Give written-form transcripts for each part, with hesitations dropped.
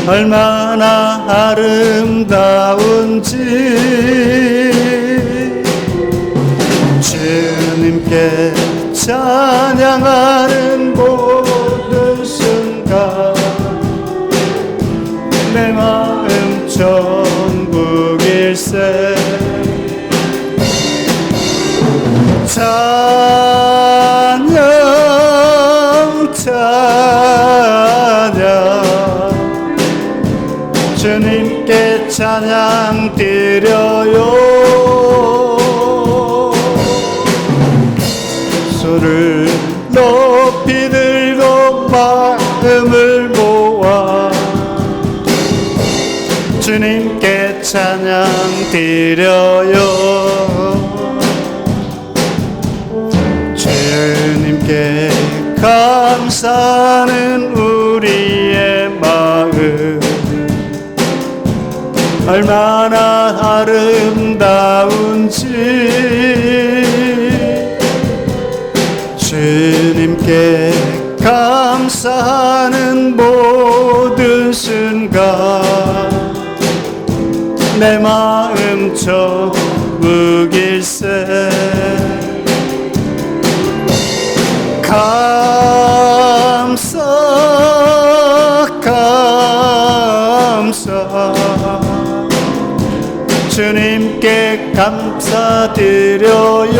얼마나 아름다운지 주님께 찬양하는 모든 순간 내 마음 천국일세. 찬양 찬양 주님께 찬양 드려요. 소를 높이 들고 마음을 모아 주님께 찬양 드려요. 주님께 감사하는 우리의 마음 얼마나 아름다운지 주님께 감사하는 모든 순간 내 마음 천국일세. 감사 감사 주님께 감사드려요.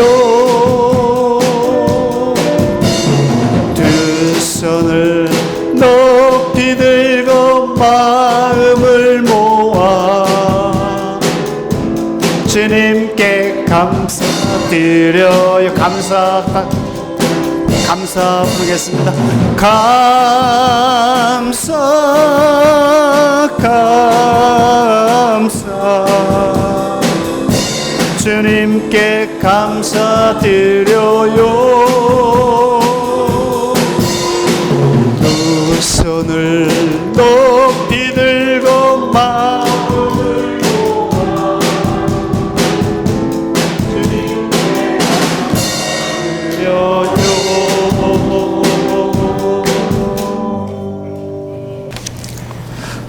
두 손을 높이 들고 마음을 모아 주님께 감사드려요. 감사 부르겠습니다. 감사 주님께 감사드려요. 두 손을 높이 들고 마음을 모아 주님께 드려요.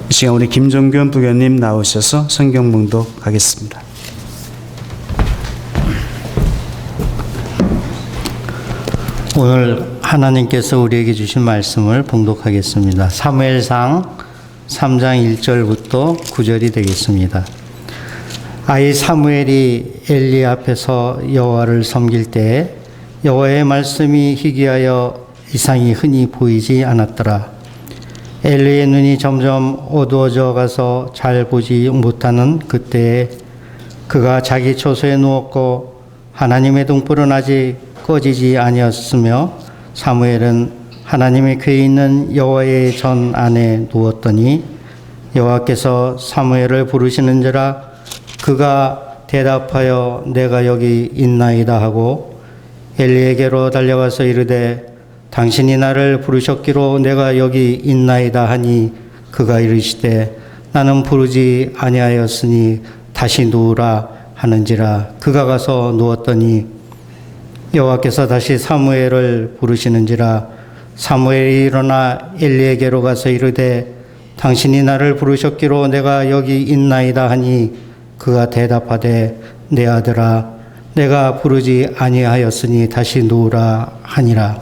이 시간 우리 김종균 부교님 나오셔서 성경 봉독하겠습니다. 오늘 하나님께서 우리에게 주신 말씀을 봉독하겠습니다. 사무엘상 3장 1절부터 9절이 되겠습니다. 아이 사무엘이 엘리 앞에서 여호와를 섬길 때 여호와의 말씀이 희귀하여 이상이 흔히 보이지 않았더라. 엘리의 눈이 점점 어두워져 가서 잘 보지 못하는 그때에 그가 자기 처소에 누웠고 하나님의 등불은 아직 꺼지지 아니었으며 사무엘은 하나님의 궤에 있는 여호와의 전 안에 누웠더니 여호와께서 사무엘을 부르시는지라 그가 대답하여 내가 여기 있나이다 하고 엘리에게로 달려가서 이르되 당신이 나를 부르셨기로 내가 여기 있나이다 하니 그가 이르시되 나는 부르지 아니하였으니 다시 누우라 하는지라. 그가 가서 누웠더니 여호와께서 다시 사무엘을 부르시는지라. 사무엘이 일어나 엘리에게로 가서 이르되 당신이 나를 부르셨기로 내가 여기 있나이다 하니 그가 대답하되 내 아들아 내가 부르지 아니하였으니 다시 누우라 하니라.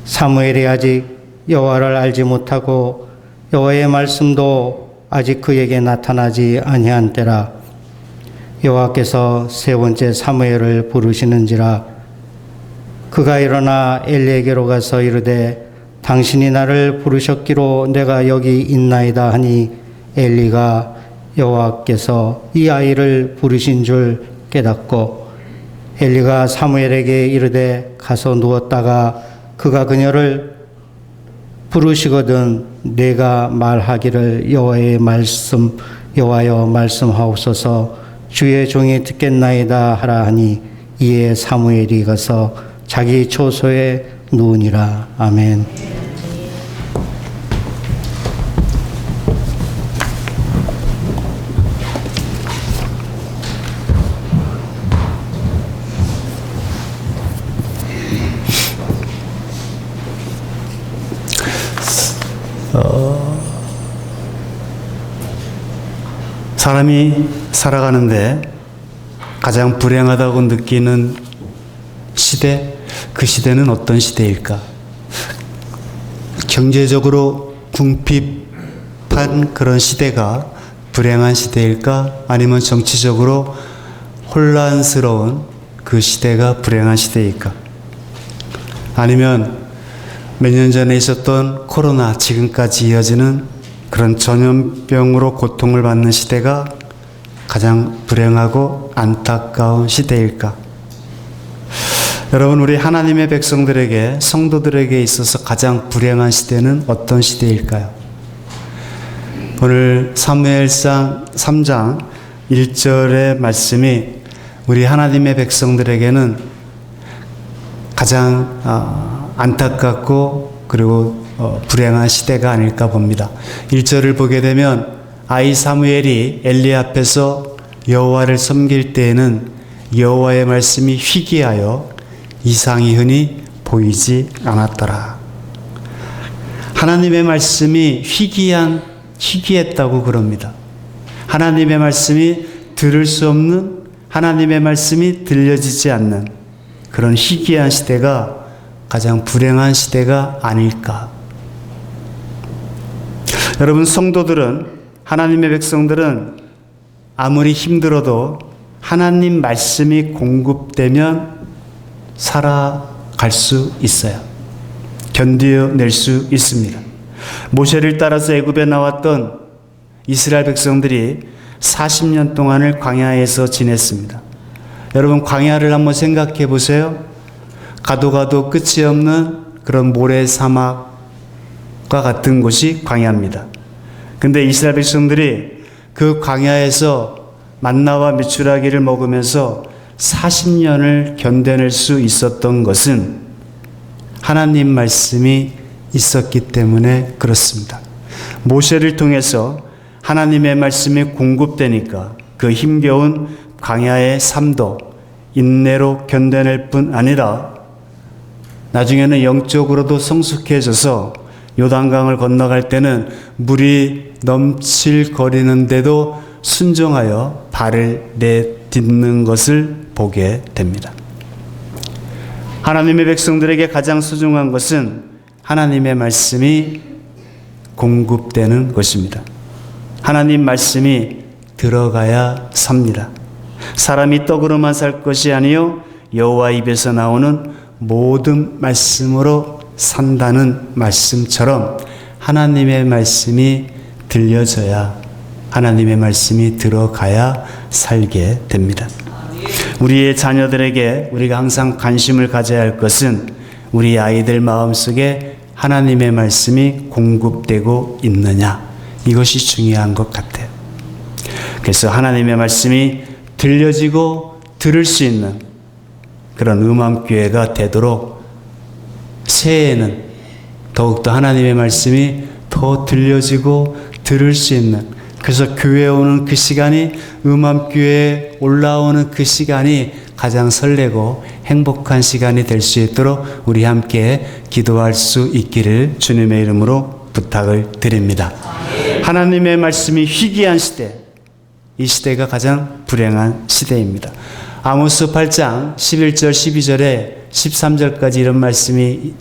사무엘이 아직 여호와를 알지 못하고 여호와의 말씀도 아직 그에게 나타나지 아니한 때라. 여호와께서 세 번째 사무엘을 부르시는지라. 그가 일어나 엘리에게로 가서 이르되 당신이 나를 부르셨기로 내가 여기 있나이다 하니 엘리가 여호와께서 이 아이를 부르신 줄 깨닫고 엘리가 사무엘에게 이르되 가서 누웠다가 그가 그녀를 부르시거든 내가 말하기를 여호와여 말씀하옵소서 주의 종이 듣겠나이다 하라 하니 이에 사무엘이 가서 자기 처소에 누우니라. 아멘. 사람이 살아가는데 가장 불행하다고 느끼는 시대, 그 시대는 어떤 시대일까? 경제적으로 궁핍한 그런 시대가 불행한 시대일까? 아니면 정치적으로 혼란스러운 그 시대가 불행한 시대일까? 아니면 몇 년 전에 있었던 코로나, 지금까지 이어지는 그런 전염병으로 고통을 받는 시대가 가장 불행하고 안타까운 시대일까? 여러분, 우리 하나님의 백성들에게, 성도들에게 있어서 가장 불행한 시대는 어떤 시대일까요? 오늘 사무엘상 3장 1절의 말씀이 우리 하나님의 백성들에게는 가장 안타깝고 그리고 불행한 시대가 아닐까 봅니다. 1절을 보게 되면 아이 사무엘이 엘리 앞에서 여호와를 섬길 때에는 여호와의 말씀이 희귀하여 이상이 흔히 보이지 않았더라. 하나님의 말씀이 희귀했다고 그럽니다. 하나님의 말씀이 들을 수 없는, 하나님의 말씀이 들려지지 않는 그런 희귀한 시대가 가장 불행한 시대가 아닐까. 여러분, 성도들은, 하나님의 백성들은 아무리 힘들어도 하나님 말씀이 공급되면 살아갈 수 있어요. 견뎌낼 수 있습니다. 모세를 따라서 애굽에 나왔던 이스라엘 백성들이 40년 동안을 광야에서 지냈습니다. 여러분, 광야를 한번 생각해 보세요. 가도 끝이 없는 그런 모래 사막과 같은 곳이 광야입니다. 근데 이스라엘 백성들이 그 광야에서 만나와 메추라기를 먹으면서 40년을 견뎌낼 수 있었던 것은 하나님 말씀이 있었기 때문에 그렇습니다. 모세를 통해서 하나님의 말씀이 공급되니까 그 힘겨운 광야의 삶도 인내로 견뎌낼 뿐 아니라 나중에는 영적으로도 성숙해져서 요단강을 건너갈 때는 물이 넘칠거리는데도 순종하여 발을 내딛는 것을 보게 됩니다. 하나님의 백성들에게 가장 소중한 것은 하나님의 말씀이 공급되는 것입니다. 하나님 말씀이 들어가야 삽니다. 사람이 떡으로만 살 것이 아니요 여호와 입에서 나오는 모든 말씀으로 산다는 말씀처럼 하나님의 말씀이 들려져야, 하나님의 말씀이 들어가야 살게 됩니다. 우리의 자녀들에게 우리가 항상 관심을 가져야 할 것은 우리 아이들 마음속에 하나님의 말씀이 공급되고 있느냐, 이것이 중요한 것 같아요. 그래서 하나님의 말씀이 들려지고 들을 수 있는 그런 음암교회가 되도록 새해에는 더욱더 하나님의 말씀이 더 들려지고 들을 수 있는, 그래서 교회에 오는 그 시간이, 음암교회에 올라오는 그 시간이 가장 설레고 행복한 시간이 될 수 있도록 우리 함께 기도할 수 있기를 주님의 이름으로 부탁을 드립니다. 하나님의 말씀이 희귀한 시대, 이 시대가 가장 불행한 시대입니다. 아모스 8장 11절 12절에 13절까지 이런 말씀이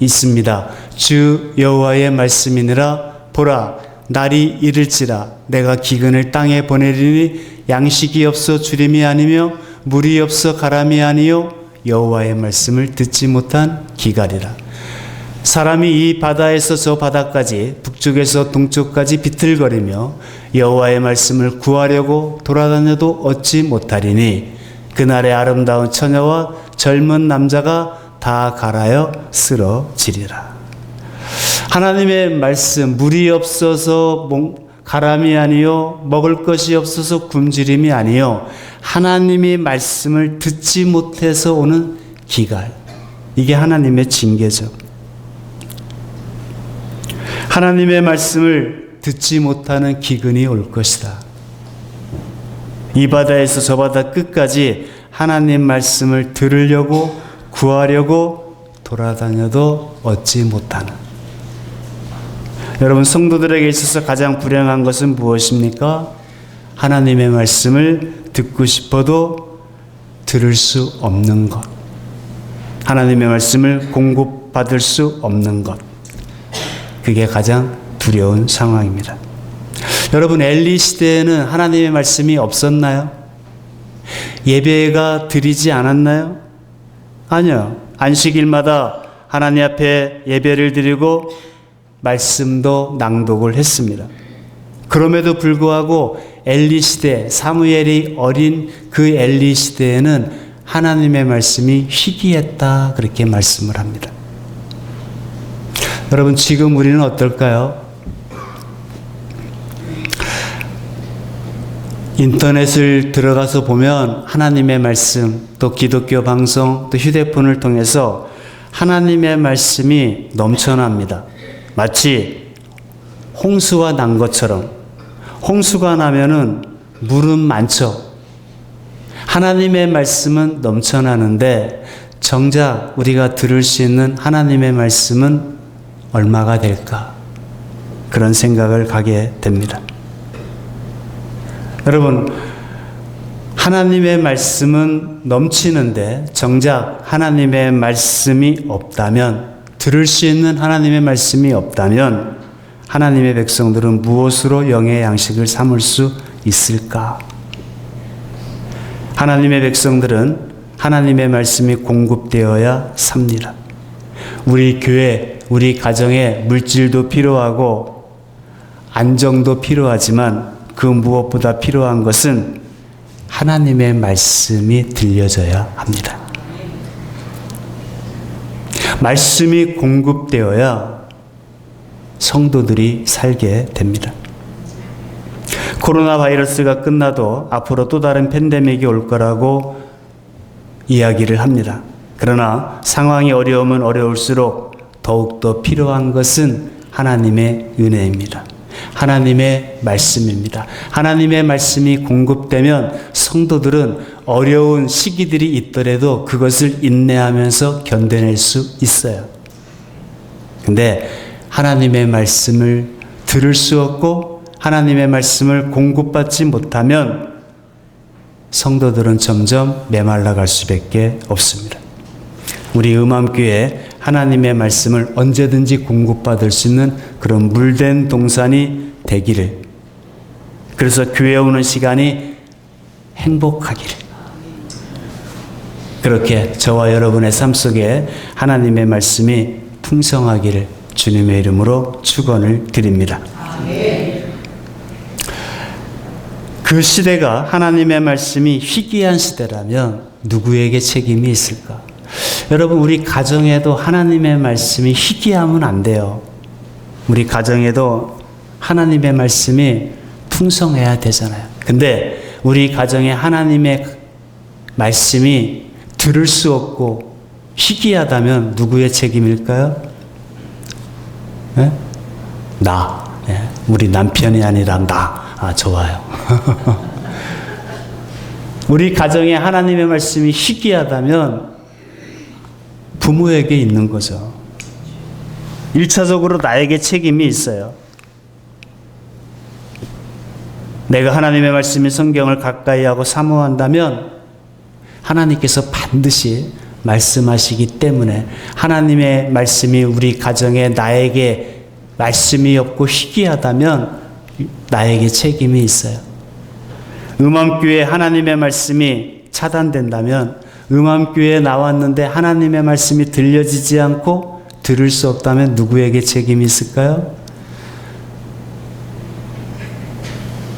있습니다. 주 여호와의 말씀이니라. 보라, 날이 이를지라 내가 기근을 땅에 보내리니 양식이 없어 주림이 아니며 물이 없어 가람이 아니요 여호와의 말씀을 듣지 못한 기갈이라. 사람이 이 바다에서 저 바다까지, 북쪽에서 동쪽까지 비틀거리며 여호와의 말씀을 구하려고 돌아다녀도 얻지 못하리니 그날의 아름다운 처녀와 젊은 남자가 다 갈아여 쓰러지리라. 하나님의 말씀, 물이 없어서 가람이 아니요 먹을 것이 없어서 굶주림이 아니요 하나님의 말씀을 듣지 못해서 오는 기갈, 이게 하나님의 징계죠. 하나님의 말씀을 듣지 못하는 기근이 올 것이다. 이 바다에서 저 바다 끝까지 하나님 말씀을 들으려고 구하려고 돌아다녀도 얻지 못하는. 여러분, 성도들에게 있어서 가장 불행한 것은 무엇입니까? 하나님의 말씀을 듣고 싶어도 들을 수 없는 것. 하나님의 말씀을 공급받을 수 없는 것. 그게 가장 두려운 상황입니다. 여러분, 엘리 시대에는 하나님의 말씀이 없었나요? 예배가 드리지 않았나요? 아니요. 안식일마다 하나님 앞에 예배를 드리고 말씀도 낭독을 했습니다. 그럼에도 불구하고 엘리 시대, 사무엘이 어린 그 엘리 시대에는 하나님의 말씀이 희귀했다, 그렇게 말씀을 합니다. 여러분, 지금 우리는 어떨까요? 인터넷을 들어가서 보면 하나님의 말씀, 또 기독교 방송, 또 휴대폰을 통해서 하나님의 말씀이 넘쳐납니다. 마치 홍수가 난 것처럼. 홍수가 나면은 물은 많죠. 하나님의 말씀은 넘쳐나는데 정작 우리가 들을 수 있는 하나님의 말씀은 얼마가 될까? 그런 생각을 가게 됩니다. 여러분, 하나님의 말씀은 넘치는데 정작 하나님의 말씀이 없다면, 들을 수 있는 하나님의 말씀이 없다면 하나님의 백성들은 무엇으로 영의 양식을 삼을 수 있을까? 하나님의 백성들은 하나님의 말씀이 공급되어야 삽니다. 우리 교회, 우리 가정에 물질도 필요하고 안정도 필요하지만 그 무엇보다 필요한 것은 하나님의 말씀이 들려져야 합니다. 말씀이 공급되어야 성도들이 살게 됩니다. 코로나 바이러스가 끝나도 앞으로 또 다른 팬데믹이 올 거라고 이야기를 합니다. 그러나 상황이 어려우면 어려울수록 더욱더 필요한 것은 하나님의 은혜입니다. 하나님의 말씀입니다. 하나님의 말씀이 공급되면 성도들은 어려운 시기들이 있더라도 그것을 인내하면서 견뎌낼 수 있어요. 근데 하나님의 말씀을 들을 수 없고 하나님의 말씀을 공급받지 못하면 성도들은 점점 메말라갈 수밖에 없습니다. 우리 음암교회 하나님의 말씀을 언제든지 공급받을 수 있는 그런 물된 동산이 되기를, 그래서 교회 오는 시간이 행복하기를, 그렇게 저와 여러분의 삶 속에 하나님의 말씀이 풍성하기를 주님의 이름으로 축원을 드립니다. 그 시대가 하나님의 말씀이 희귀한 시대라면 누구에게 책임이 있을까? 여러분, 우리 가정에도 하나님의 말씀이 희귀하면 안 돼요. 우리 가정에도 하나님의 말씀이 풍성해야 되잖아요. 근데 우리 가정에 하나님의 말씀이 들을 수 없고 희귀하다면 누구의 책임일까요? 네? 나. 네. 우리 남편이 아니라 나. 아, 좋아요. 우리 가정에 하나님의 말씀이 희귀하다면 부모에게 있는 거죠. 1차적으로 나에게 책임이 있어요. 내가 하나님의 말씀인 성경을 가까이 하고 사모한다면 하나님께서 반드시 말씀하시기 때문에 하나님의 말씀이 우리 가정에 나에게 말씀이 없고 희귀하다면 나에게 책임이 있어요. 음암교회 하나님의 말씀이 차단된다면, 음암교회에 나왔는데 하나님의 말씀이 들려지지 않고 들을 수 없다면 누구에게 책임이 있을까요?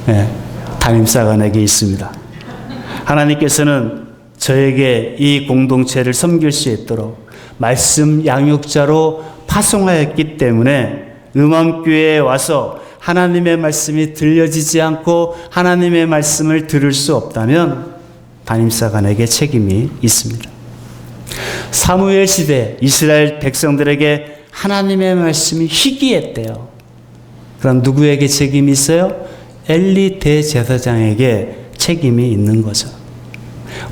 네, 담임사관에게 있습니다. 하나님께서는 저에게 이 공동체를 섬길 수 있도록 말씀 양육자로 파송하였기 때문에 음암교회에 와서 하나님의 말씀이 들려지지 않고 하나님의 말씀을 들을 수 없다면 담임사관에게 책임이 있습니다. 사무엘 시대 이스라엘 백성들에게 하나님의 말씀이 희귀했대요. 그럼 누구에게 책임이 있어요? 엘리 대제사장에게 책임이 있는 거죠.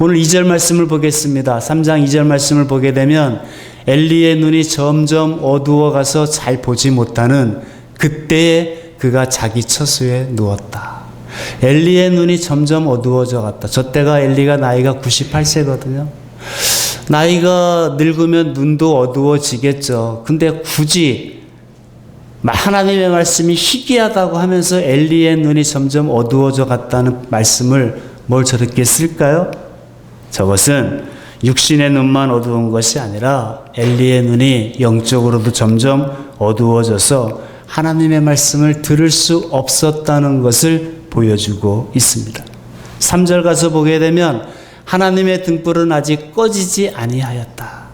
오늘 2절 말씀을 보겠습니다. 3장 2절 말씀을 보게 되면 엘리의 눈이 점점 어두워가서 잘 보지 못하는 그때에 그가 자기 처소에 누웠다. 엘리의 눈이 점점 어두워져 갔다. 저 때가 엘리가 나이가 98세거든요. 나이가 늙으면 눈도 어두워지겠죠. 근데 굳이 하나님의 말씀이 희귀하다고 하면서 엘리의 눈이 점점 어두워져 갔다는 말씀을 뭘 저렇게 쓸까요? 저것은 육신의 눈만 어두운 것이 아니라 엘리의 눈이 영적으로도 점점 어두워져서 하나님의 말씀을 들을 수 없었다는 것을 보여주고 있습니다. 3절 가서 보게 되면 하나님의 등불은 아직 꺼지지 아니하였다.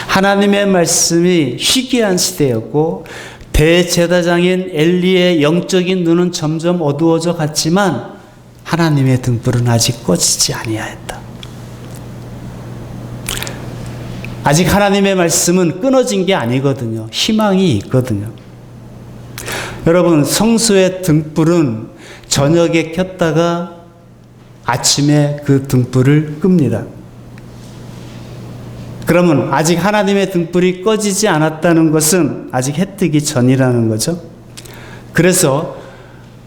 하나님의 말씀이 희귀한 시대였고 대제사장인 엘리의 영적인 눈은 점점 어두워져 갔지만 하나님의 등불은 아직 꺼지지 아니하였다. 아직 하나님의 말씀은 끊어진 게 아니거든요. 희망이 있거든요. 여러분, 성소의 등불은 저녁에 켰다가 아침에 그 등불을 끕니다. 그러면 아직 하나님의 등불이 꺼지지 않았다는 것은 아직 해 뜨기 전이라는 거죠. 그래서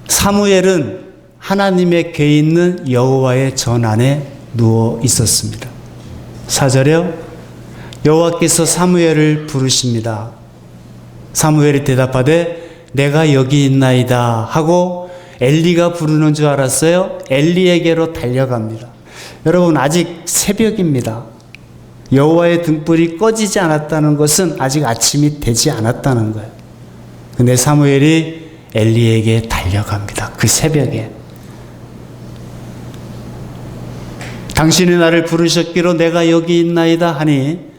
사무엘은 하나님의 궤 있는 여호와의 전 안에 누워 있었습니다. 4절에요. 여호와께서 사무엘을 부르십니다. 사무엘이 대답하되 내가 여기 있나이다 하고 엘리가 부르는 줄 알았어요. 엘리에게로 달려갑니다. 여러분, 아직 새벽입니다. 여호와의 등불이 꺼지지 않았다는 것은 아직 아침이 되지 않았다는 거예요. 근데 사무엘이 엘리에게 달려갑니다. 그 새벽에. 당신이 나를 부르셨기로 내가 여기 있나이다 하니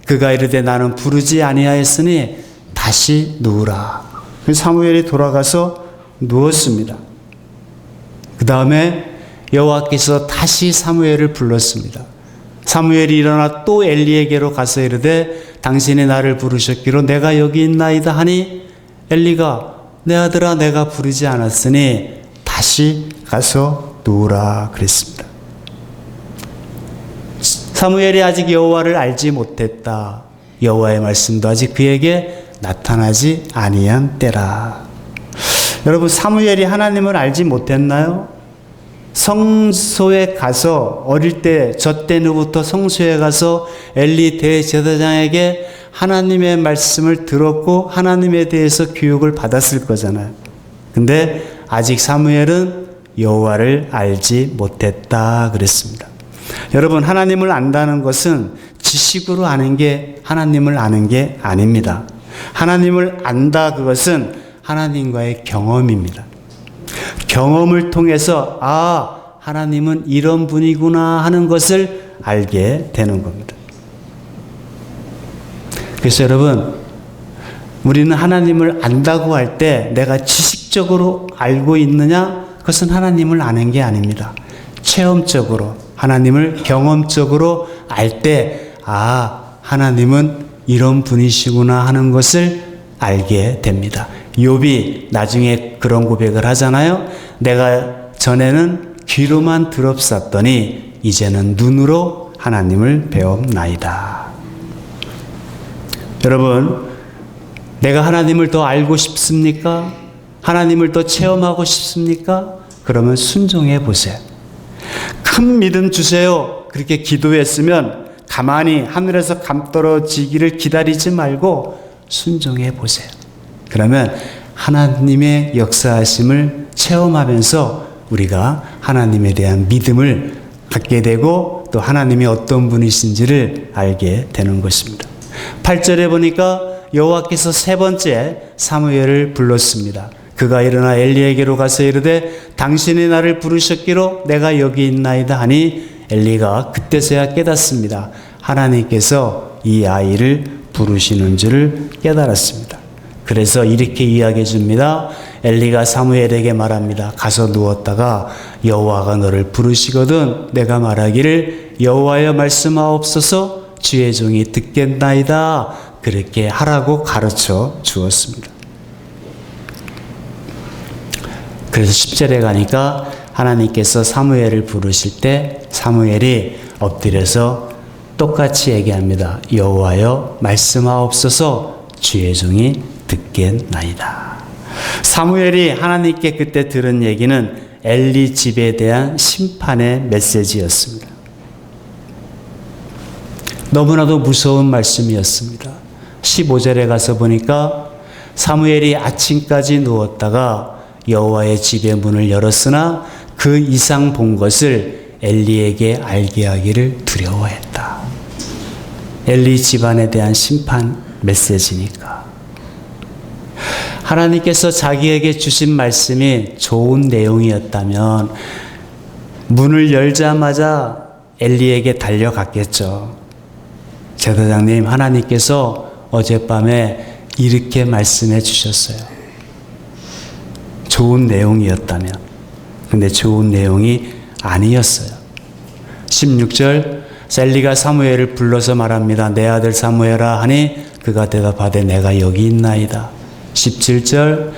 그가 이르되 나는 부르지 아니하였으니 다시 누우라. 사무엘이 돌아가서 누웠습니다. 그 다음에 여호와께서 다시 사무엘을 불렀습니다. 사무엘이 일어나 또 엘리에게로 가서 이르되 당신이 나를 부르셨기로 내가 여기 있나이다 하니 엘리가 내 아들아 내가 부르지 않았으니 다시 가서 누우라 그랬습니다. 사무엘이 아직 여호와를 알지 못했다. 여호와의 말씀도 아직 그에게 나타나지 아니한 때라. 여러분, 사무엘이 하나님을 알지 못했나요? 성소에 가서 어릴 때 저 때부터 성소에 가서 엘리 대제사장에게 하나님의 말씀을 들었고 하나님에 대해서 교육을 받았을 거잖아요. 근데 아직 사무엘은 여호와를 알지 못했다 그랬습니다. 여러분, 하나님을 안다는 것은 지식으로 아는 게 하나님을 아는 게 아닙니다. 하나님을 안다, 그것은 하나님과의 경험입니다. 경험을 통해서 하나님은 이런 분이구나 하는 것을 알게 되는 겁니다. 그래서 여러분, 우리는 하나님을 안다고 할 때 내가 지식적으로 알고 있느냐? 그것은 하나님을 아는 게 아닙니다. 체험적으로, 하나님을 경험적으로 알 때 하나님은 이런 분이시구나 하는 것을 알게 됩니다. 욥이 나중에 그런 고백을 하잖아요. 내가 전에는 귀로만 들었었더니 이제는 눈으로 하나님을 배웠나이다. 여러분, 내가 하나님을 더 알고 싶습니까? 하나님을 더 체험하고 싶습니까? 그러면 순종해 보세요. 큰 믿음 주세요. 그렇게 기도했으면 가만히 하늘에서 감 떨어지기를 기다리지 말고 순종해 보세요. 그러면 하나님의 역사하심을 체험하면서 우리가 하나님에 대한 믿음을 갖게 되고 또 하나님이 어떤 분이신지를 알게 되는 것입니다. 8절에 보니까 여호와께서 세 번째 사무엘을 불렀습니다. 그가 일어나 엘리에게로 가서 이르되 당신이 나를 부르셨기로 내가 여기 있나이다 하니 엘리가 그때서야 깨닫습니다. 하나님께서 이 아이를 부르시는 줄을 깨달았습니다. 그래서 이렇게 이야기해 줍니다. 엘리가 사무엘에게 말합니다. 가서 누웠다가 여호와가 너를 부르시거든 내가 말하기를 여호와여 말씀하옵소서 주의 종이 듣겠나이다. 그렇게 하라고 가르쳐 주었습니다. 그래서 10절에 가니까 하나님께서 사무엘을 부르실 때 사무엘이 엎드려서 똑같이 얘기합니다. 여호와여 말씀하옵소서 주의 종이 듣겠나이다. 사무엘이 하나님께 그때 들은 얘기는 엘리 집에 대한 심판의 메시지였습니다. 너무나도 무서운 말씀이었습니다. 15절에 가서 보니까 사무엘이 아침까지 누웠다가 여호와의 집의 문을 열었으나 그 이상 본 것을 엘리에게 알게 하기를 두려워했다. 엘리 집안에 대한 심판 메시지니까. 하나님께서 자기에게 주신 말씀이 좋은 내용이었다면 문을 열자마자 엘리에게 달려갔겠죠. 제사장님, 하나님께서 어젯밤에 이렇게 말씀해 주셨어요. 좋은 내용이었다면. 근데 좋은 내용이 아니었어요. 16절, 엘리가 사무엘을 불러서 말합니다. 내 아들 사무엘아 하니 그가 대답하되 내가 여기 있나이다. 17절,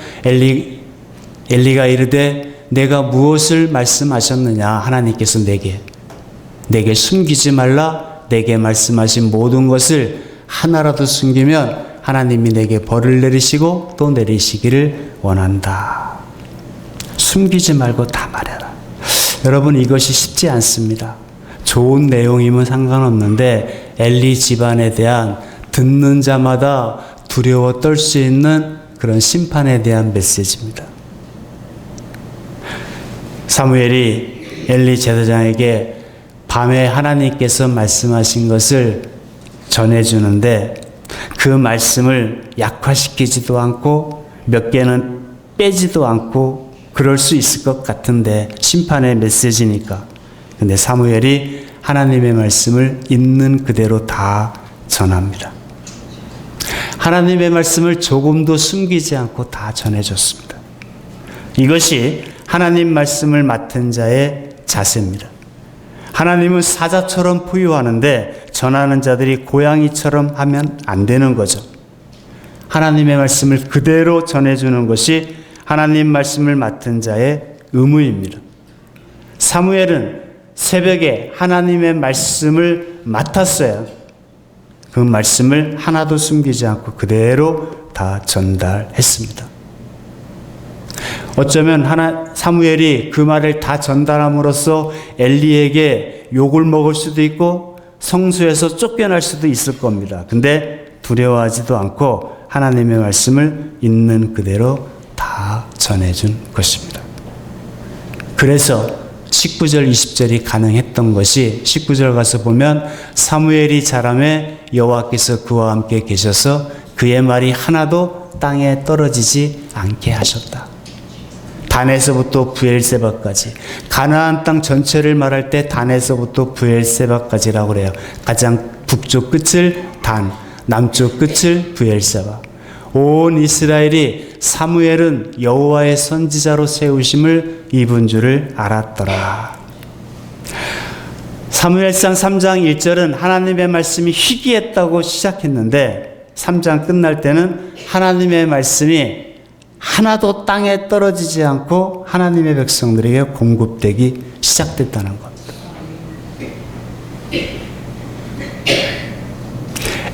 엘리가 이르되 내가 무엇을 말씀하셨느냐. 하나님께서 내게 숨기지 말라. 내게 말씀하신 모든 것을 하나라도 숨기면 하나님이 내게 벌을 내리시고 또 내리시기를 원한다. 숨기지 말고 다 말해라. 여러분, 이것이 쉽지 않습니다. 좋은 내용이면 상관없는데 엘리 집안에 대한 듣는 자마다 두려워 떨 수 있는 그런 심판에 대한 메시지입니다. 사무엘이 엘리 제사장에게 밤에 하나님께서 말씀하신 것을 전해주는데 그 말씀을 약화시키지도 않고 몇 개는 빼지도 않고 그럴 수 있을 것 같은데 심판의 메시지니까. 근데 사무엘이 하나님의 말씀을 있는 그대로 다 전합니다. 하나님의 말씀을 조금도 숨기지 않고 다 전해줬습니다. 이것이 하나님 말씀을 맡은 자의 자세입니다. 하나님은 사자처럼 포효하는데 전하는 자들이 고양이처럼 하면 안 되는 거죠. 하나님의 말씀을 그대로 전해주는 것이 하나님 말씀을 맡은 자의 의무입니다. 사무엘은 새벽에 하나님의 말씀을 맡았어요. 그 말씀을 하나도 숨기지 않고 그대로 다 전달했습니다. 어쩌면 사무엘이 그 말을 다 전달함으로써 엘리에게 욕을 먹을 수도 있고 성소에서 쫓겨날 수도 있을 겁니다. 근데 두려워하지도 않고 하나님의 말씀을 있는 그대로 다 전해준 것입니다. 그래서 19절 20절이 가능했던 것이 19절 가서 보면 사무엘이 자라매 여호와께서 그와 함께 계셔서 그의 말이 하나도 땅에 떨어지지 않게 하셨다. 단에서부터 부엘세바까지, 가나안 땅 전체를 말할 때 단에서부터 부엘세바까지라고 그래요. 가장 북쪽 끝을 단, 남쪽 끝을 부엘세바. 온 이스라엘이 사무엘은 여호와의 선지자로 세우심을 입은 줄을 알았더라. 사무엘상 3장 1절은 하나님의 말씀이 희귀했다고 시작했는데 3장 끝날 때는 하나님의 말씀이 하나도 땅에 떨어지지 않고 하나님의 백성들에게 공급되기 시작됐다는 겁니다.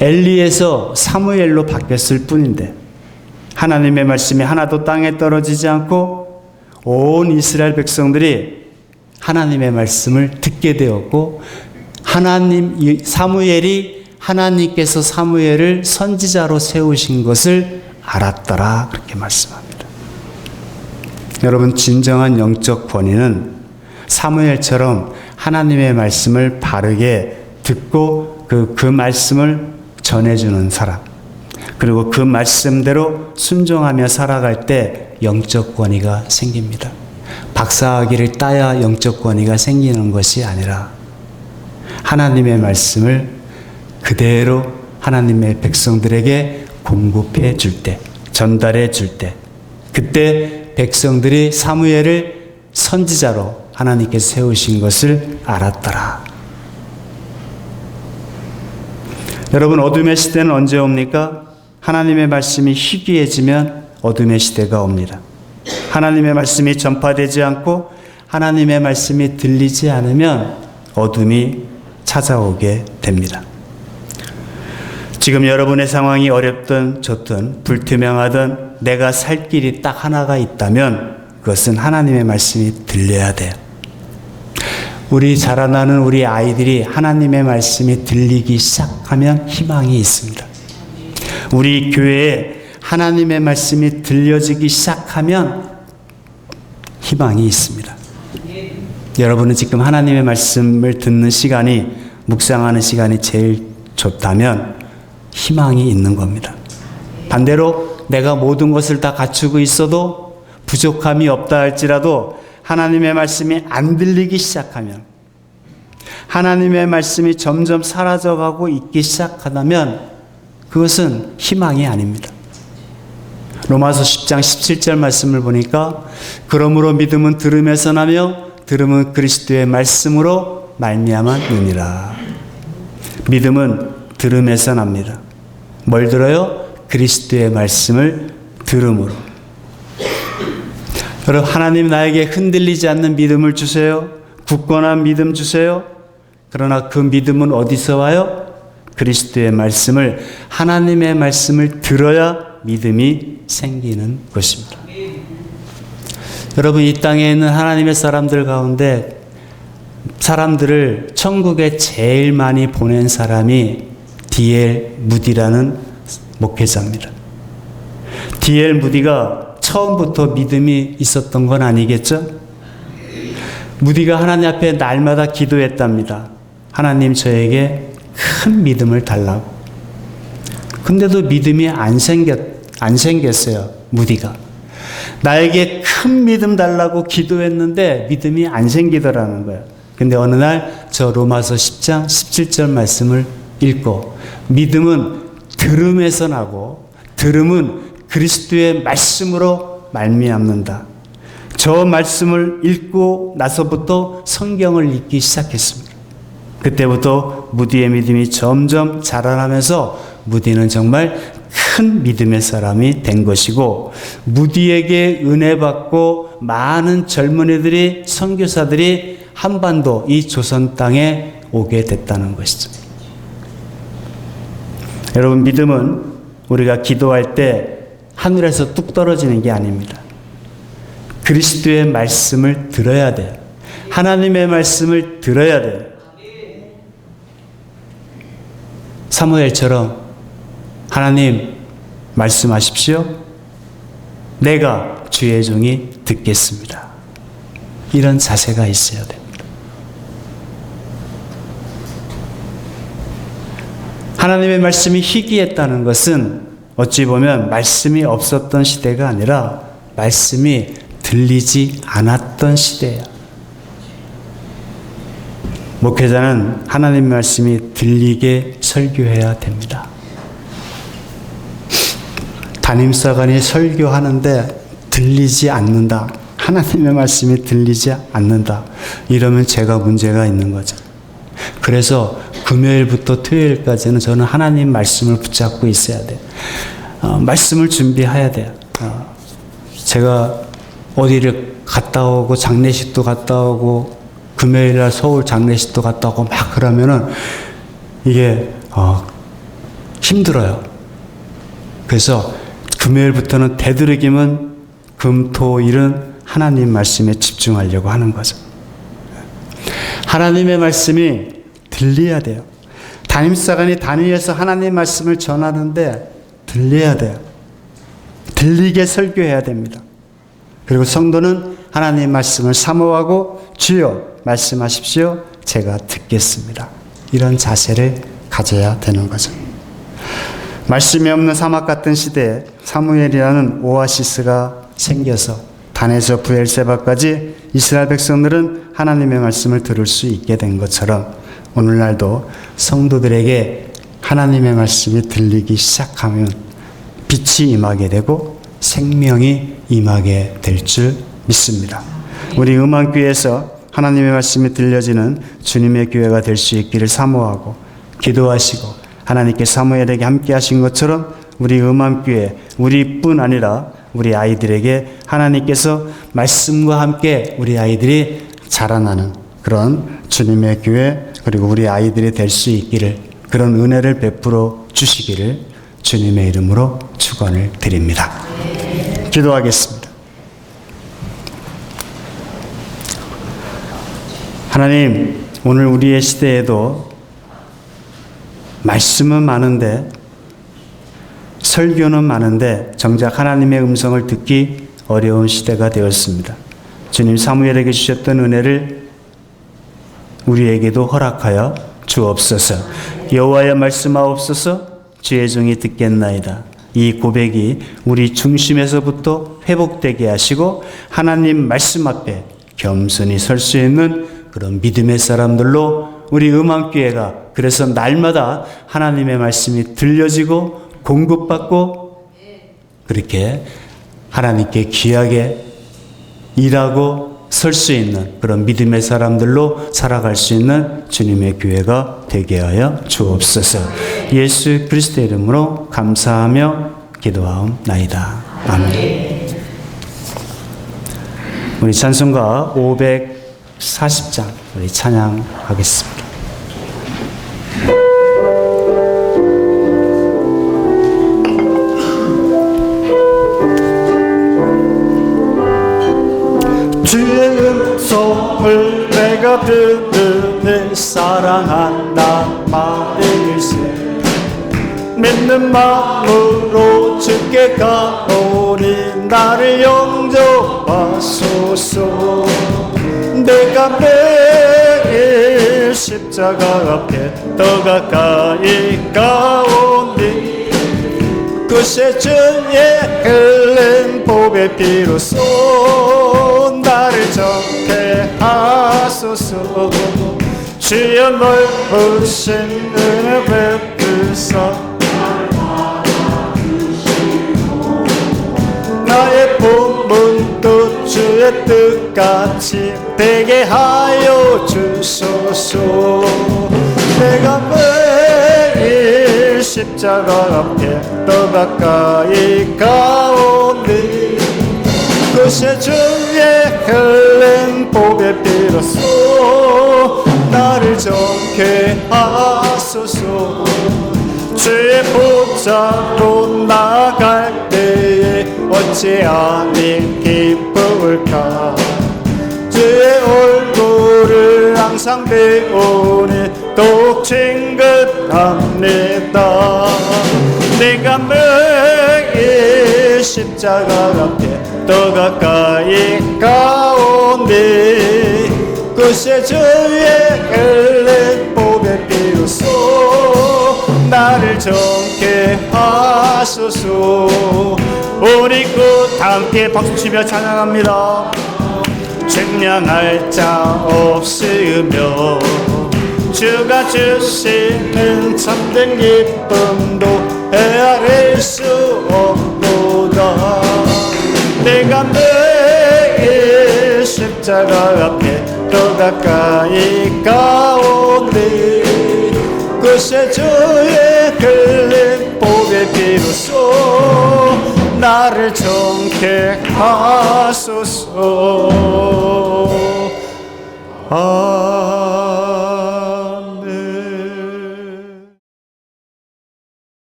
엘리에서 사무엘로 바뀌었을 뿐인데 하나님의 말씀이 하나도 땅에 떨어지지 않고 온 이스라엘 백성들이 하나님의 말씀을 듣게 되었고 사무엘이 하나님께서 사무엘을 선지자로 세우신 것을 알았더라. 그렇게 말씀합니다. 여러분, 진정한 영적 권위는 사무엘처럼 하나님의 말씀을 바르게 듣고 그 말씀을 전해주는 사람, 그리고 그 말씀대로 순종하며 살아갈 때 영적 권위가 생깁니다. 박사학위를 따야 영적 권위가 생기는 것이 아니라 하나님의 말씀을 그대로 하나님의 백성들에게 공급해 줄 때, 전달해 줄 때, 그때 백성들이 사무엘을 선지자로 하나님께서 세우신 것을 알았더라. 여러분, 어둠의 시대는 언제 옵니까? 하나님의 말씀이 희귀해지면 어둠의 시대가 옵니다. 하나님의 말씀이 전파되지 않고 하나님의 말씀이 들리지 않으면 어둠이 찾아오게 됩니다. 지금 여러분의 상황이 어렵든 좋든 불투명하든 내가 살 길이 딱 하나가 있다면 그것은 하나님의 말씀이 들려야 돼요. 우리 자라나는 우리 아이들이 하나님의 말씀이 들리기 시작하면 희망이 있습니다. 우리 교회에 하나님의 말씀이 들려지기 시작하면 희망이 있습니다. 여러분은 지금 하나님의 말씀을 듣는 시간이, 묵상하는 시간이 제일 좋다면 희망이 있는 겁니다. 반대로 내가 모든 것을 다 갖추고 있어도 부족함이 없다 할지라도 하나님의 말씀이 안 들리기 시작하면, 하나님의 말씀이 점점 사라져가고 있기 시작하다면 그것은 희망이 아닙니다. 로마서 10장 17절 말씀을 보니까 그러므로 믿음은 들음에서 나며 들음은 그리스도의 말씀으로 말미암았느니라. 믿음은 들음에서 납니다. 뭘 들어요? 그리스도의 말씀을 들음으로. 여러분, 하나님 나에게 흔들리지 않는 믿음을 주세요. 굳건한 믿음 주세요. 그러나 그 믿음은 어디서 와요? 그리스도의 말씀을, 하나님의 말씀을 들어야 믿음이 생기는 것입니다. 여러분, 이 땅에 있는 하나님의 사람들 가운데 사람들을 천국에 제일 많이 보낸 사람이 D.L. 무디라는 목회자입니다. D.L. 무디가 처음부터 믿음이 있었던 건 아니겠죠? 무디가 하나님 앞에 날마다 기도했답니다. 하나님, 저에게 큰 믿음을 달라고. 근데도 믿음이 안 생겼어요, 무디가. 나에게 큰 믿음 달라고 기도했는데 믿음이 안 생기더라는 거예요. 근데 어느 날 저 로마서 10장 17절 말씀을 읽고, 믿음은 들음에서 나고 들음은 그리스도의 말씀으로 말미암는다. 저 말씀을 읽고 나서부터 성경을 읽기 시작했습니다. 그때부터 무디의 믿음이 점점 자라나면서 무디는 정말 큰 믿음의 사람이 된 것이고, 무디에게 은혜 받고 많은 젊은이들이, 선교사들이 한반도, 이 조선 땅에 오게 됐다는 것이죠. 여러분, 믿음은 우리가 기도할 때 하늘에서 뚝 떨어지는 게 아닙니다. 그리스도의 말씀을 들어야 돼요. 하나님의 말씀을 들어야 돼요. 사무엘처럼 하나님 말씀하십시오. 내가 주의 종이 듣겠습니다. 이런 자세가 있어야 됩니다. 하나님의 말씀이 희귀했다는 것은 어찌 보면 말씀이 없었던 시대가 아니라 말씀이 들리지 않았던 시대예요. 목회자는 하나님의 말씀이 들리게 설교해야 됩니다. 담임사관이 설교하는데 들리지 않는다. 하나님의 말씀이 들리지 않는다. 이러면 제가 문제가 있는 거죠. 그래서 금요일부터 토요일까지는 저는 하나님 말씀을 붙잡고 있어야 돼요. 말씀을 준비해야 돼요. 제가 어디를 갔다 오고 장례식도 갔다 오고 금요일날 서울 장례식도 갔다 오고 막 그러면은 이게 힘들어요. 그래서 금요일부터는 되도록이면 금, 토, 일은 하나님 말씀에 집중하려고 하는 거죠. 하나님의 말씀이 들려야 돼요. 담임사관이 다니엘서 하나님 말씀을 전하는데 들려야 돼요. 들리게 설교해야 됩니다. 그리고 성도는 하나님 말씀을 사모하고 주여 말씀하십시오. 제가 듣겠습니다. 이런 자세를 가져야 되는 거죠. 말씀이 없는 사막 같은 시대에 사무엘이라는 오아시스가 생겨서 단에서 브엘세바까지 이스라엘 백성들은 하나님의 말씀을 들을 수 있게 된 것처럼 오늘날도 성도들에게 하나님의 말씀이 들리기 시작하면 빛이 임하게 되고 생명이 임하게 될 줄 믿습니다. 우리 음암교회에서 하나님의 말씀이 들려지는 주님의 교회가 될 수 있기를 사모하고 기도하시고 하나님께 사무엘에게 함께 하신 것처럼 우리 음암교회, 우리뿐 아니라 우리 아이들에게 하나님께서 말씀과 함께 우리 아이들이 자라나는 그런 주님의 교회, 그리고 우리 아이들이 될 수 있기를, 그런 은혜를 베풀어 주시기를 주님의 이름으로 축원을 드립니다. 기도하겠습니다. 하나님, 오늘 우리의 시대에도 말씀은 많은데, 설교는 많은데 정작 하나님의 음성을 듣기 어려운 시대가 되었습니다. 주님, 사무엘에게 주셨던 은혜를 우리에게도 허락하여 주옵소서. 여호와의 말씀하옵소서. 주의 종이 듣겠나이다. 이 고백이 우리 중심에서부터 회복되게 하시고 하나님 말씀 앞에 겸손히 설 수 있는 그런 믿음의 사람들로 우리 음악교회가 그래서 날마다 하나님의 말씀이 들려지고 공급받고 그렇게 하나님께 귀하게 일하고 설 수 있는 그런 믿음의 사람들로 살아갈 수 있는 주님의 교회가 되게 하여 주옵소서. 예수 그리스도의 이름으로 감사하며 기도하옵나이다. 아멘. 우리 찬송가 540장 우리 찬양하겠습니다. 주의 음성을 내가 듣는 사랑한다 말일세 믿는 마음으로 주께 가오니 나를 영접하소서. 내가 매일 십자가 앞에 더 가까이 가오니 그새 주의 흘린 보배 피로써 나를 정케 하소서. 주여 넓으신 은혜 베푸사 나의 본문도 주의 뜻같이 되게 하여 주소서. 내가 매일 십자가 앞에 더 가까이 가오니 그새 주의 흘린 보배 피로써 나를 정케 하소서. 주의 보좌로 나아갈 때에 어찌 아닌 기쁠까. 주의 얼굴을 항상 배우니 더욱 징긋합니다. 내가 매일 십자가 앞에 더 가까이 가오니 그새 주의 흘린 보배 피로써 나를 정케 하소서. 우리 곧 함께 박수치며 찬양합니다. 증량할 자 없으며 주가 주시는 참된 기쁨도 헤아릴 수 없도다. 내가 매일 십자가 앞에 더 가까이 가오니 그새 주의 흘린 보배 피로써 나를 정케 하소서.